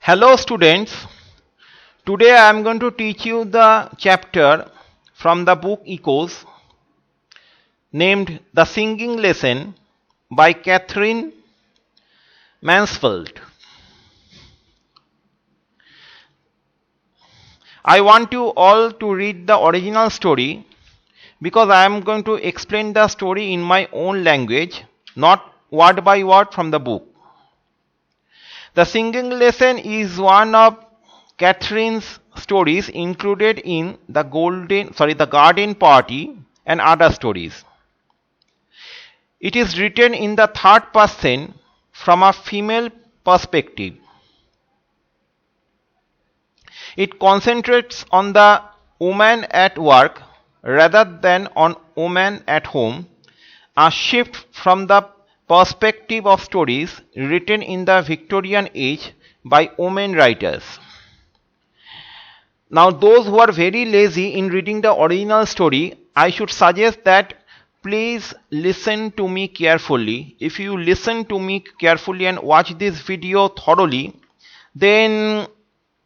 Hello students, today I am going to teach you the chapter from the book Echoes named The Singing Lesson by Catherine Mansfield. I want you all to read the original story because I am going to explain the story in my own language, not word by word from the book. The Singing Lesson is one of Catherine's stories included in the Garden Party and other stories. It is written in the third person from a female perspective. It concentrates on the woman at work rather than on woman at home, a shift from the perspective of stories written in the Victorian age by women writers. Now, those who are very lazy in reading the original story, I should suggest that please listen to me carefully. If you listen to me carefully and watch this video thoroughly, then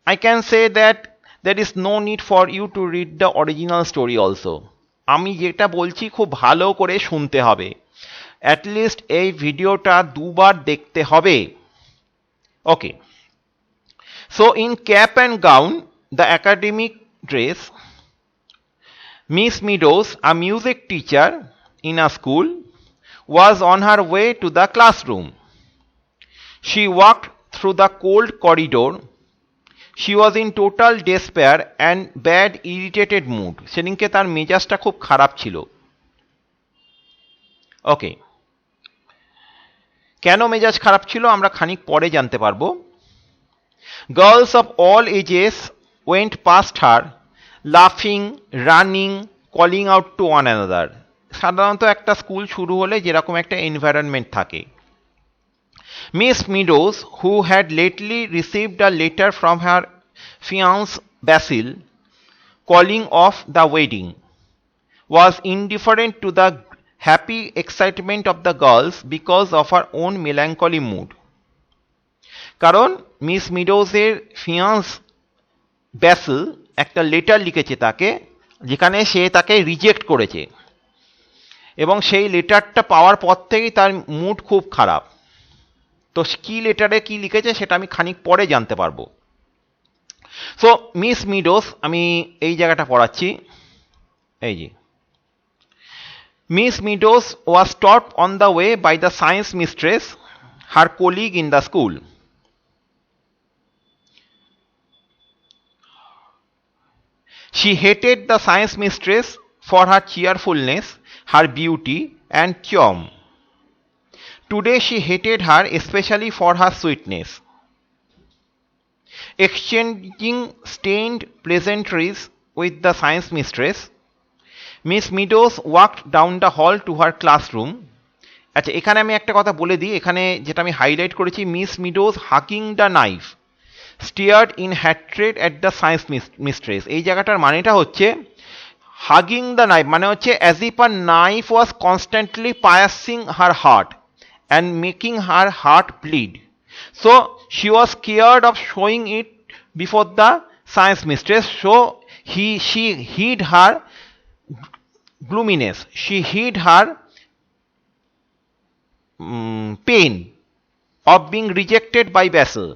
I can say that there is no need for you to read the original story also. আমি যেটা বলছি খুব ভালো করে শুনতে হবে। At least এই ভিডিওটা দুবার দেখতে হবে। Okay. So in cap and gown, the academic dress, Miss Meadows, a music teacher in a school, was on her way to the classroom. She walked through the cold corridor. She was in total despair and bad irritated mood. সেদিনকে তার মেজাজটা খুব খারাপ ছিল। ওকে, কেন মেজাজ খারাপ ছিল আমরা খানিক পরে জানতে পারবো। Girls of all ages went past her, laughing, running, calling out to one another. সাধারণত একটা স্কুল শুরু হলে যেরকম একটা এনভায়রনমেন্ট থাকে। Miss Meadows, who had lately received a letter from her fiancé Basil calling off the wedding, was indifferent to the happy excitement of the girls because of her own melancholy mood. কারণ miss মিডোজের ফিয়ান্স basal একটা letter লিখেছে তাকে, যেখানে সে তাকে reject করেছে এবং সেই লেটারটা পাওয়ার পর থেকেই তার মুড খুব খারাপ। তো কি লেটারে কি লিখেছে সেটা আমি খানিক পরে জানতে পারবো। সো মিস মিডোস, আমি এই জায়গাটা পড়াচ্ছি, এই যে Miss Meadows was stopped on the way by the science mistress, her colleague in the school. She hated the science mistress for her cheerfulness, her beauty, and charm. Today she hated her especially for her sweetness. Exchanging strained pleasantries with the science mistress, Miss Meadows walked down the hall to her classroom. আচ্ছা, এখানে আমি একটা কথা বলে দিই, এখানে যেটা আমি হাইলাইট করেছি, Miss Meadows hugging the knife steered in hatred at the science mistress. এই জায়গাটার মানেটা হচ্ছে হাগিং দ্য নাইফ মানে হচ্ছে as if a knife was constantly piercing her heart and making her heart bleed. So she was scared of showing it before the science mistress. So she hid her gloominess, she hid her pain of being rejected by Basil.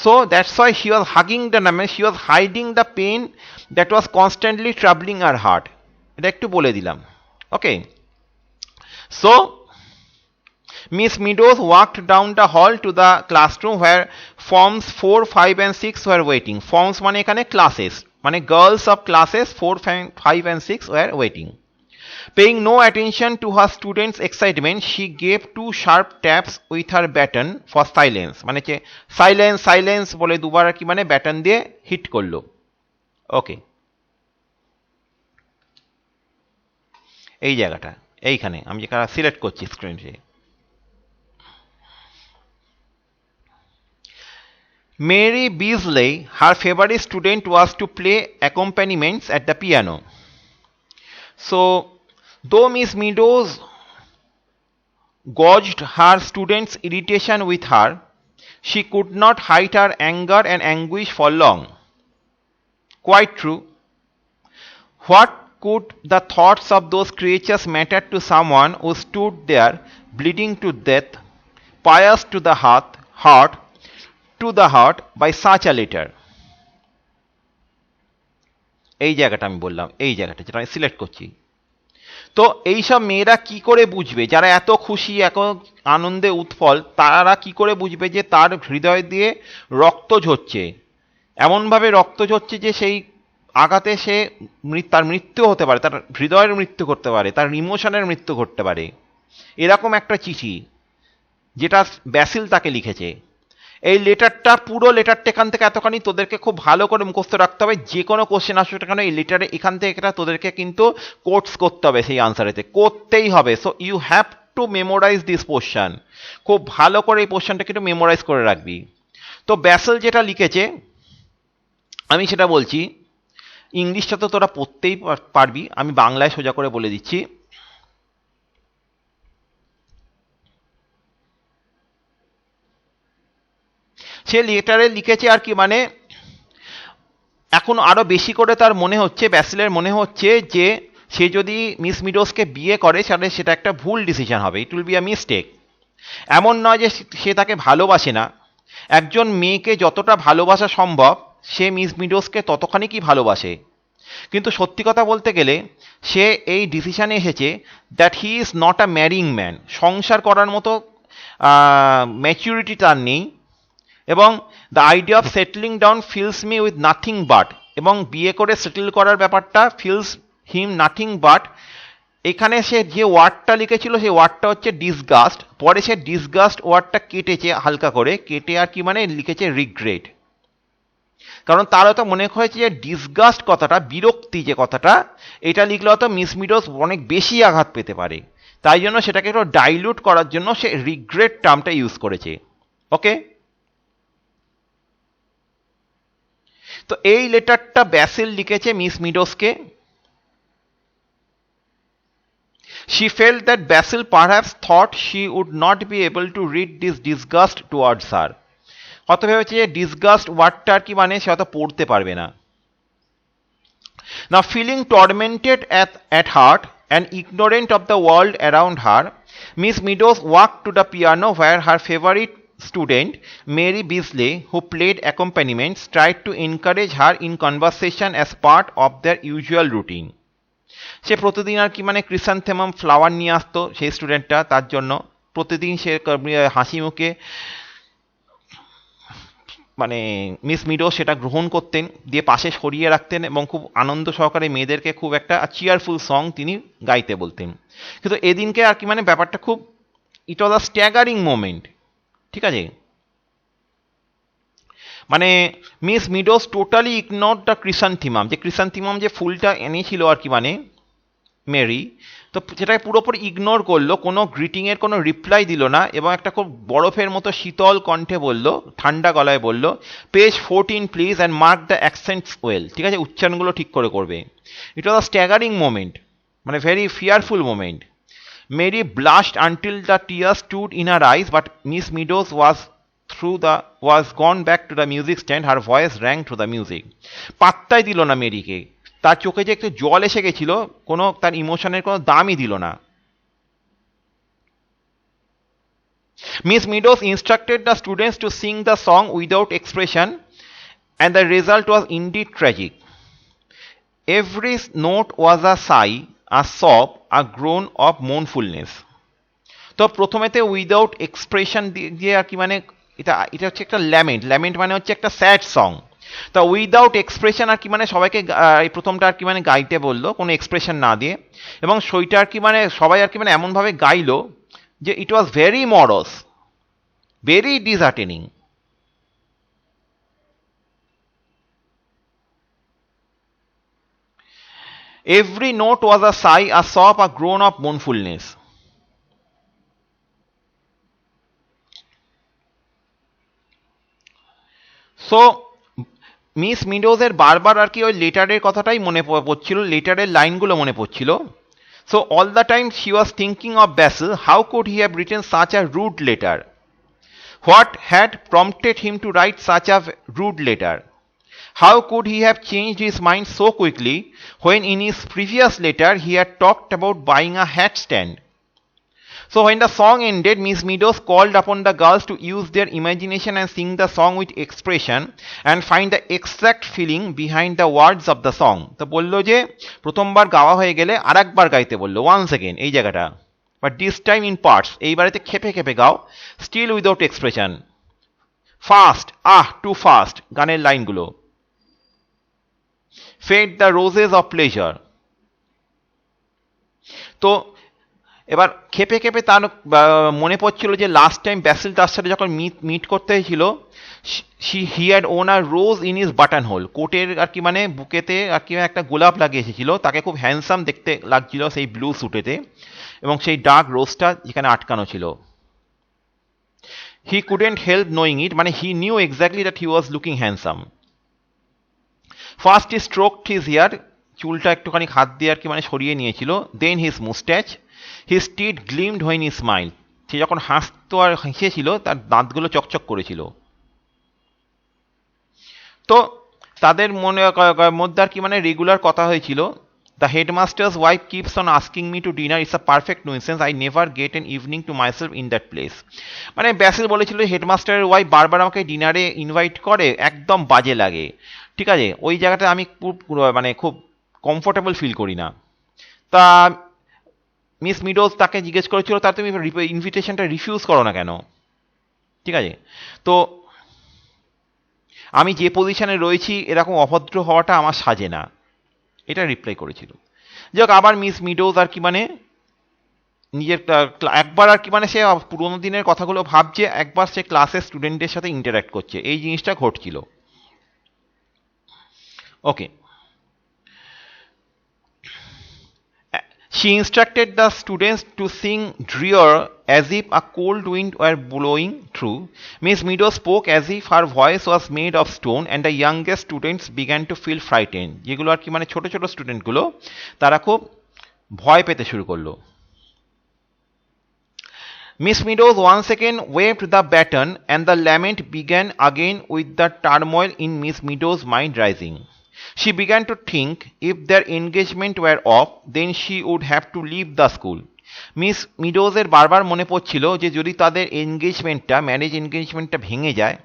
So that's why she was hugging the names, she was hiding the pain that was constantly troubling her heart. এটা একটু বলে দিলাম। Okay, so Miss Meadows walked down the hall to the classroom where forms 4, 5 and 6 were waiting. Forms মানে এখানে classes, মানে girls of classes 4, 5 and 6 were waiting. Paying no attention to her students' excitement, she gave 2 sharp taps with her baton for silence. মানে যে silence silence বলে দুবার আর কি, মানে baton দিয়ে হিট করলো। ওকে, এই জায়গাটা এইখানে আমি যেখানে সিলেক্ট করছি স্ক্রিনে। Mary Beasley, her favorite student, was to play accompaniments at the piano. So though Miss Meadows gauged her students' irritation with her, She could not hide her anger and anguish for long. Quite true. What could the thoughts of those creatures matter to someone who stood there bleeding to death, pierced to the heart by such a letter? এই জায়গাটা আমি বললাম, এই জায়গাটা যেটা আমি select করছি। তো এইসব মেয়েরা কি করে বুঝবে, যারা এত খুশি এত আনন্দে উৎফল, তারা কি করে বুঝবে যে তার হৃদয় দিয়ে রক্ত ঝরছে, এমনভাবে রক্ত ঝরছে যে সেই আঘাতে সে তার মৃত্যু হতে পারে, তার হৃদয়ের মৃত্যু করতে পারে, তার ইমোশনের মৃত্যু ঘটতে পারে। এরকম একটা চিঠি যেটা ব্যাসিল তাকে লিখেছে। এই লেটারটা, পুরো লেটারটা এখান থেকে এতখানি তোদেরকে খুব ভালো করে মুখস্থ রাখতে হবে। যে কোনো কোশ্চেন আসবে কেন এই লেটারে এখান থেকে এটা তোদেরকে কিন্তু কোটস করতে হবে, সেই আনসারেতে করতেই হবে। So you have to memorise this portion. খুব ভালো করে এই পোর্শনটা কিন্তু মেমোরাইজ করে রাখবি। তো ব্যাসেল যেটা লিখেছে আমি সেটা বলছি, ইংলিশটা তো তোরা পড়তেই পারবি, আমি বাংলায় সোজা করে বলে দিচ্ছি। সে লেটারে লিখেছে আর কি, মানে এখন আরো বেশি করে তার মনে হচ্ছে, ব্যাসেলের মনে হচ্ছে যে সে যদি মিস মিডোসকে বিয়ে করে তাহলে সেটা একটা ভুল ডিসিশন হবে, it will be a mistake. এমন নয় যে সে তাকে ভালোবাসে না, একজন মেয়েকে যতটা ভালোবাসা সম্ভব সে মিস মিডোসকে ততখানি কি ভালোবাসে। কিন্তু সত্যি কথা বলতে গেলে সে এই ডিসিশনে এসেছে that he is not a marrying man, সংসার করার মতো ম্যাচুরিটি তার নেই, এবং the idea of settling down fills me with nothing but, এবং বিয়ে করে সেটেল করার ব্যাপারটা ফিলস হিম নাথিং বাট। এখানে সে যে ওয়ার্ডটা লিখেছিল সেই ওয়ার্ডটা হচ্ছে ডিসগাস্ট, পরে সে ডিসগাস্ট ওয়ার্ডটা কেটেছে হালকা করে, কেটে আর কি মানে লিখেছে রিগ্রেট। কারণ তার হয়তো মনে হয়েছে যে ডিসগাস্ট কথাটা, বিরক্তি যে কথাটা, এটা লিখলে হয়তো মিস মিডোস অনেক বেশি আঘাত পেতে পারে, তাই জন্য সেটাকে একটু ডাইলুট করার জন্য সে রিগ্রেট টার্মটা ইউজ করেছে। ওকে, তো এই লেটারটা ব্যাসেল লিখেছে miss মিডোসকে। She felt that Basil perhaps thought she would not be able to read this disgust towards her. কত ভেবেছে যে ডিসগাস্ট ওয়ার্ডটা কি মানে সে হয়তো পড়তে পারবে না। Now feeling tormented at heart and ignorant of the world around her, Miss Meadows walked to the piano where her favorite student, Mary Beasley, who played accompaniments, tried to encourage her in conversation as part of their usual routine. সে প্রতিদিন আর কি মানে ক্রিসান্থেমাম flower নিয়ে আসতো সেই স্টুডেন্টটা, তার জন্য প্রতিদিন সে হাসি মুখে মানে মিস মিডো সেটা গ্রহণ করতেন, দিয়ে পাশে সরিয়ে রাখতেন এবং খুব আনন্দ সহকারে মেয়েদেরকে খুব একটা চিয়ারফুল সং তিনি গাইতে বলতেন। কিন্তু এদিনকে আর কি মানে ব্যাপারটা খুব, ইট ওয়াজ আ স্ট্যাগারিং মোমেন্ট, ঠিক আছে। মানে Miss Meadows totally ignore the chrysanthemum, যে ক্রিসান্থিমাম যে ফুলটা এনেছিল আর কি মানে মেরি, তো সেটাকে পুরোপুরি ইগনোর করলো, কোনো গ্রিটিংয়ের কোনো রিপ্লাই দিল না, এবং একটা খুব বরফের মতো শীতল কণ্ঠে বলল, ঠান্ডা গলায় বলল, page 14 please and mark the accents well, ঠিক আছে, উচ্চারণগুলো ঠিক করে করবে। It was a staggering moment, মানে very fearful moment. Mary blushed until the tear stood in her eyes, but Miss Meadows was gone back to the music stand. Her voice rang through the music. পাত্তাই দিল না মেরিকে, তার চোখে যে একটু জল এসে গেছিল, কোনো তার ইমোশনের কোনো দামই দিল না। Miss Meadows instructed the students to sing the song without expression, and the result was indeed tragic. Every note was a sigh, a sob, a groan of mournfulness. তো প্রথমেতে উইদাউট এক্সপ্রেশন দিয়ে আর কি মানে এটা হচ্ছে একটা ল্যামেন্ট মানে হচ্ছে একটা স্যাড সং। তা উইদাউট এক্সপ্রেশন আর কি মানে সবাইকে এই প্রথমটা আর কি মানে গাইতে বললো কোনো এক্সপ্রেশন না দিয়ে, এবং সেইটা আর কি মানে সবাই আর কি মানে এমনভাবে গাইলো যে it was very morose, very disheartening. Every note was a sigh, a sob, a groan of mournfulness. So Miss মিডোজের বারবার আর কি ওই লেটারের কথাটাই মনে পড়ছিল, লেটারের লাইনগুলো মনে পড়ছিল। So all the time she was thinking of Basil, how could he have written such a rude letter, What had prompted him to write such a rude letter? How could he have changed his mind so quickly when in his previous letter he had talked about buying a hat stand? So when the song ended, Miss Meadows called upon the girls to use their imagination and sing the song with expression and find the exact feeling behind the words of the song. তো বললো যে প্রথমবার গাওয়া হয়ে গেলে আরেকবার গাইতে বললো, once again এই জায়গাটা, but this time in parts, এইবারেতে খেপে খেপে গাও, still without expression. Fast, too fast গানের লাইনগুলো. Fade the roses of pleasure. তো এবার খেপে খেপে তার মনে পড়ছিল যে লাস্ট টাইম ব্যাসিল তার সাথে যখন মিট করতে হয়েছিল, he had won a rose in is button whole, কোটের আর কি মানে বুকেতে আর কি একটা গোলাপ লাগিয়ে এসেছিল, তাকে খুব হ্যান্ডসাম দেখতে লাগছিল সেই ব্লু স্যুটেতে, এবং সেই ডার্ক রোজটা যেখানে আটকানো ছিল। He couldn't help knowing it, মানে he knew exactly that he was looking handsome. First he stroked his hair, চুলটা একটুখানি হাত দিয়ে আর কি মানে সরিয়ে নিয়েছিল। Then his moustache, his teeth gleamed when he smile, সে যখন হাসতো আর হেসেছিল তার দাঁতগুলো চকচক করেছিল। তো তাদের মধ্যে আর কি মানে রেগুলার কথা হয়েছিল, the headmasters wife keeps on asking me two dinner, it's a perfect nuisance, I never gate N evening to myself in that place. মানে ব্যাসেল বলেছিল হেডমাস্টারের ওয়াইফ বারবার আমাকে ডিনারে ইনভাইট করে, একদম বাজে লাগে, ঠিক আছে, ওই জায়গাটা আমি মানে খুব কমফোর্টেবল ফিল করি না। তা মিস মিডোজ তাকে জিজ্ঞেস করেছিল, তার তুমি ইনভিটেশনটা রিফিউজ করো না কেন, ঠিক আছে। তো আমি যে পজিশনে রয়েছি এরকম অভদ্র হওয়াটা আমার সাজে না, এটা রিপ্লাই করেছিল। যাক, আবার মিস মিডোজ আর কি মানে নিজের একবার আর কি মানে সে পুরোনো দিনের কথাগুলো ভাবছে, একবার সে ক্লাসের স্টুডেন্টদের সাথে ইন্টারাক্ট করছে, এই জিনিসটা ঘটছিল। ওকে, she instructed the students to sing drear as if a cold wind were blowing through. Miss Meadows spoke as if her voice was made of stone, and the youngest students began to feel frightened. যেগুলো আর কি মানে ছোট ছোট স্টুডেন্টগুলো তারা খুব ভয় পেতে শুরু করলো। Miss Meadows once again waved the baton, and the lament began again with the turmoil in Miss Meadows' mind rising. She began to think if their engagement were off, then she would have to leave the school. Miss মিডোজের বারবার মনে পড়ছিল যে যদি তাদের এনগেজমেন্টটা, marriage এনগেজমেন্টটা ভেঙে যায়,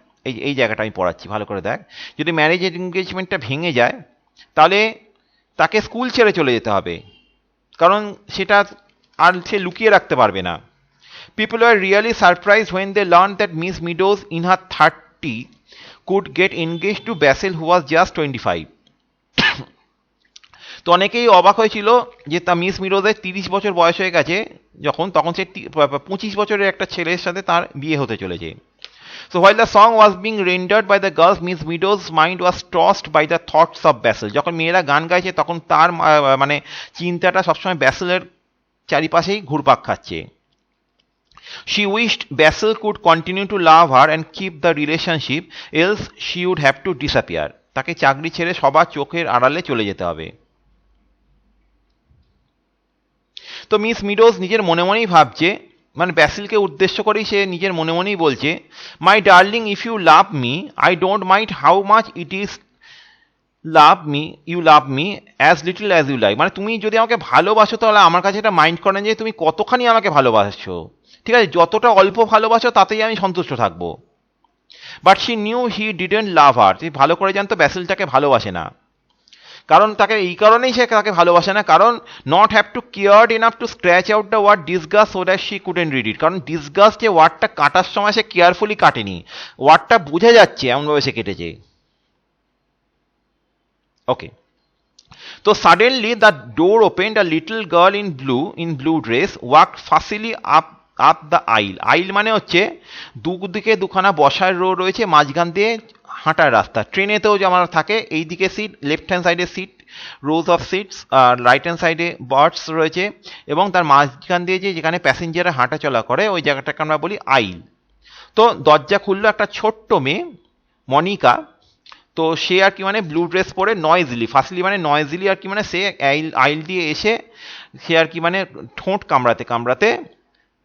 এই জায়গাটা আমি পড়াচ্ছি ভালো করে দেখ, যদি ম্যারেজ এনগেজমেন্টটা ভেঙে যায় তাহলে তাকে স্কুল ছেড়ে চলে যেতে হবে, কারণ সেটা আর সে লুকিয়ে রাখতে পারবে না। People were really surprised when they learned that Miss Meadows in her 30s could get engaged to Basil, who was just 25. তো অনেকেই অবাক হয়েছিল যে তা মিস মিডোজের 30 বছর বয়স হয়ে গেছে যখন, তখন সে 25 বছরের একটা ছেলের সাথে তার বিয়ে হতে চলেছে। So while the song was being rendered by the girls, Miss Meadows' mind was tossed by the thoughts of Basil. যখন মেয়েরা গান গাইছে তখন তার মানে চিন্তাটা সবসময় ব্যাসেলের চারিপাশেই ঘুরপাক খাচ্ছে। She wished Basil could continue to love her and keep the relationship, else she would have to disappear. তাকে চাকরি ছেড়ে সবার চোখের আড়ালে চলে যেতে হবে। তো মিস মিডোজ নিজের মনে মনেই ভাবছে, মানে ব্যাসিলকে উদ্দেশ্য করেই সে নিজের মনে মনেই বলছে, my darling, if you love me I don't mind how much it is you love me as little as you like. মানে তুমি যদি আমাকে ভালোবাসো তাহলে আমার কাছে এটা মাইন্ড করেন যে তুমি কতখানি আমাকে ভালোবাসছো, ঠিক আছে, যতটা অল্প ভালোবাসো তাতেই আমি সন্তুষ্ট থাকবো। But she knew he didn't love her, সে ভালো করে জানতো ব্যাসিল তাকে ভালোবাসে না, কারণ তাকে এই কারণেই সে তাকে ভালোবাসে না, কারণ not have to cared enough to scratch out the word disgust so that she couldn't read it. কারণ ডিসগাস্ট যে ওয়ার্ডটা কাটার সময় সে কেয়ারফুলি কাটেনি, ওয়ার্ডটা বোঝা যাচ্ছে এমনভাবে সে কেটেছে। ওকে, তো suddenly the door opened, a little girl in blue dress walked fussily up the aisle মানে হচ্ছে দুদিকে দুখানা বসার রো রয়েছে, মাঝখান দিয়ে হাঁটার রাস্তা। ট্রেনেতেও যেমন থাকে, এই দিকে সিট, লেফট হ্যান্ড সাইডে সিট, রোজ অফ সিটস, আর রাইট হ্যান্ড সাইডে বার্ডস রয়েছে, এবং তার মাঝখান দিয়ে যেখানে প্যাসেঞ্জাররা হাঁটা চলা করে ওই জায়গাটাকে আমরা বলি আইল। তো দরজা খুললো একটা ছোট্ট মেয়ে, মনিকা। তো সে আর কি মানে ব্লু ড্রেস পরে ফার্স্টলি মানে নয়েজিলি আর কি মানে সে আইল দিয়ে এসে সে আর কি মানে ঠোঁট কামড়াতে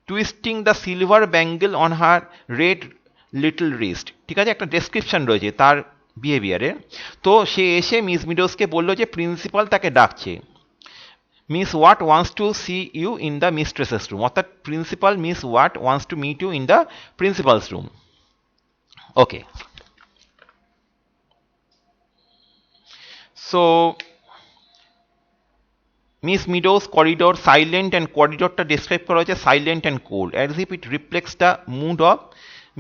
twisting the silver bangle on her red little wrist, ঠিক আছে, একটা ডেসক্রিপশন রয়েছে তার বিহেভিয়ারের। তো সে এসে মিস মিডোসকে বলল যে প্রিন্সিপাল তাকে ডাকছে, Miss Watt wants to see you in the mistresses room, অর্থাৎ principal Miss Watt wants to meet you in the principal's room. Okay, so Miss Meadows corridor silent and, করিডোরটা ডিসক্রাইব করা হয়েছে silent and cold as if it reflects the mood of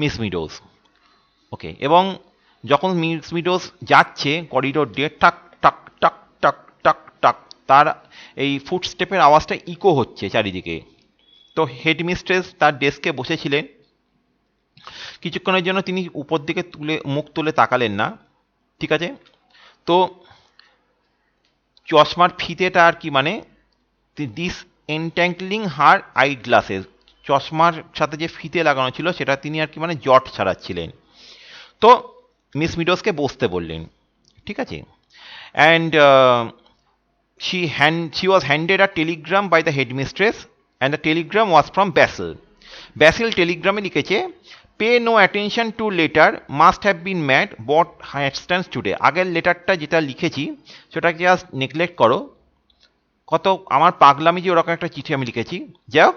Miss Meadows. Okay, এবং যখন miss Meadows যাচ্ছে corridor দিয়ে, টাক টাক টাক টাক টাক টাক তার এই ফুটস্টেপের আওয়াজটা ইকো হচ্ছে চারিদিকে। তো হেডমিস্ট্রেস তার ডেস্কে বসেছিলেন, কিছুক্ষণের জন্য তিনি উপর দিকে মুখ তুলে তাকালেন না, ঠিক আছে। তো চশমার ফিতেটা আর কি, মানে দিস এনট্যাঙ্গলিং হার আই গ্লাসেস, চশমার সাথে যে ফিতে লাগানো ছিল সেটা তিনি আর কি মানে জট ছাড়াচ্ছিলেন। তো মিস মিডোসকে বসতে বললেন, ঠিক আছে। And she was handed a telegram by the headmistress and the telegram was from Basil. Basil টেলিগ্রামে লিখেছে, pay no attention to letter must have been mad bought hatstands today. আগের লেটারটা যেটা লিখেছি সেটাকে জাস্ট নেগলেক্ট করো, কত আমার পাগলামি যে ওরকম একটা চিঠি আমি লিখেছি। যাই হোক,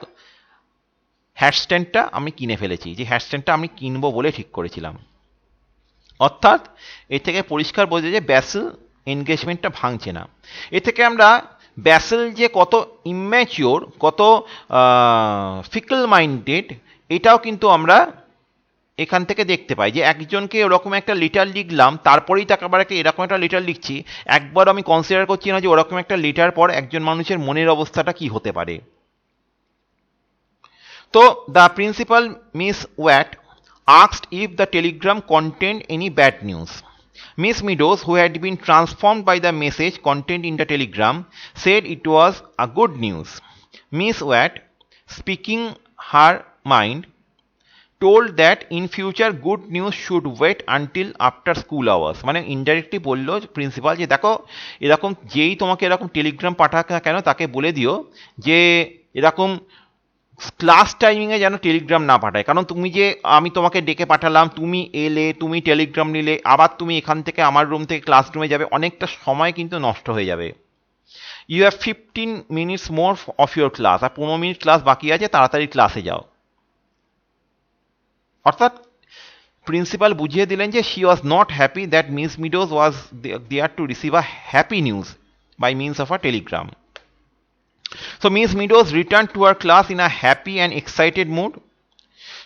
হ্যাডস্ট্যান্ডটা আমি কিনে ফেলেছি, যে হ্যাডস্ট্যান্ডটা আমি কিনবো বলে ঠিক করেছিলাম। অর্থাৎ এর থেকে পরিষ্কার বোঝা যায় ব্যাসেল এনগেজমেন্টটা ভাঙছে না। এ থেকে আমরা ব্যাসেল যে কত ইম্যাচিওর, কত ফিকল মাইন্ডেড, এটাও কিন্তু আমরা এখান থেকে দেখতে পাই। যে একজনকে ওরকম একটা লেটার লিখলাম, তারপরেই তাকে আবার একটা এরকম একটা লেটার লিখছি, একবার আমি কনসিডার করছি না যে ওরকম একটা লেটার পর একজন মানুষের মনের অবস্থাটা কি হতে পারে। তো the principal Miss Wyatt asked if the telegram contained any bad news. Miss Meadows, who had been transformed by the message contained in the telegram, said it was a good news. Miss Watt, speaking her mind, told that in future good news should wait until after school hours. মানে indirectly বললো principal যে দেখো, এরকম যেই তোমাকে এরকম Telegram পাঠাক না কেন তাকে বলে দিও যে এরকম ক্লাস টাইমিংয়ে যেন টেলিগ্রাম না পাঠায়। কারণ তুমি যে আমি তোমাকে ডেকে পাঠালাম, তুমি এলে, তুমি টেলিগ্রাম নিলে, আবার তুমি এখান থেকে আমার রুম থেকে ক্লাসরুমে যাবে, অনেকটা সময় কিন্তু নষ্ট হয়ে যাবে। You have 15 minutes more of your class, আর 15 মিনিট ক্লাস বাকি আছে, তাড়াতাড়ি ক্লাসে যাও। অর্থাৎ প্রিন্সিপাল বুঝিয়ে দিলেন যে she was not happy that Miss Meadows was there to receive a happy news by means of a telegram. So Miss Meadows returned to her class in a happy and excited mood.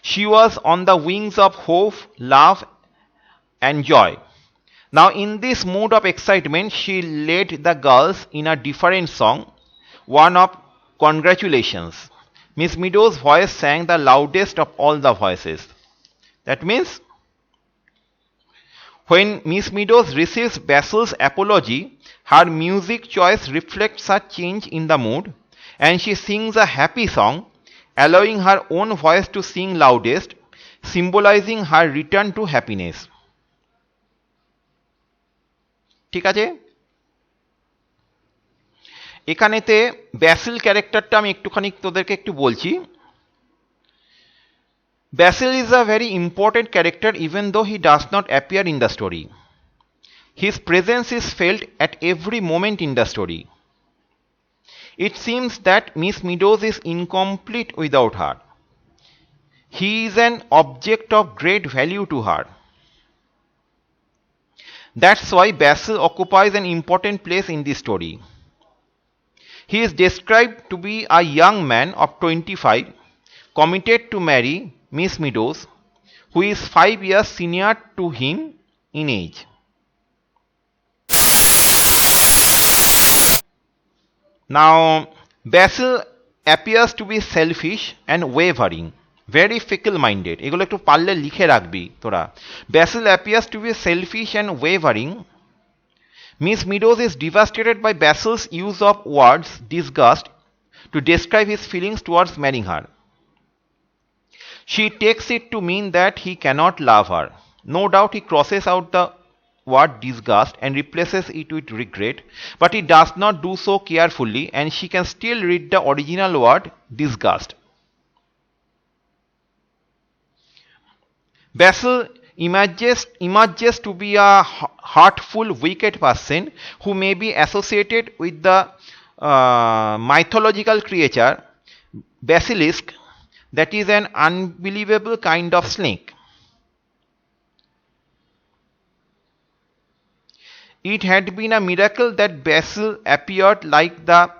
She was on the wings of hope, love, and joy. Now, in this mood of excitement, she led the girls in a different song, one of congratulations. Miss Meadows' voice sang the loudest of all the voices. That means, when Miss Meadows receives Basil's apology, her music choice reflects a change in the mood, and she sings a happy song, allowing her own voice to sing loudest, symbolizing her return to happiness. ঠিক আছে, এখানেতে Basil ক্যারেক্টারটা আমি একটুখানি তোদেরকে একটু বলছি। Basil is a very important character even though he does not appear in the story. His presence is felt at every moment in the story. It seems that Miss Meadows is incomplete without her. He is an object of great value to her. That's why Basil occupies an important place in the story. He is described to be a young man of 25, committed to marry Miss Meadows, who is 5 years senior to him in age. Now, Basil appears to be selfish and wavering, very fickle-minded. এগুলো একটু পারলে লিখে রাখবি তোরা। Basil appears to be selfish and wavering. Miss Meadows is devastated by Basil's use of words disgust to describe his feelings towards marrying her. She takes it to mean that he cannot love her. No doubt he crosses out the word disgust and replaces it with regret, but he does not do so carefully, and she can still read the original word disgust. Basil emerges to be a heartful, wicked person who may be associated with the mythological creature basilisk, that is an unbelievable kind of snake. It had been a miracle that Basil appeared like the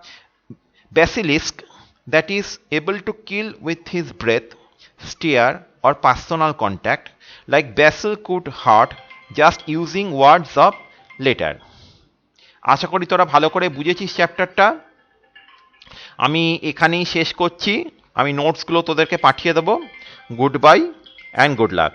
basilisk, that is able to kill with his breath, stare, or personal contact, like Basil could hurt just using words of letter. আশা করি তোরা ভালো করে বুঝেছিস চ্যাপ্টারটা। আমি এখানেই শেষ করছি। আমি নোটসগুলো তোদেরকে পাঠিয়ে দেবো। Good bye and good luck.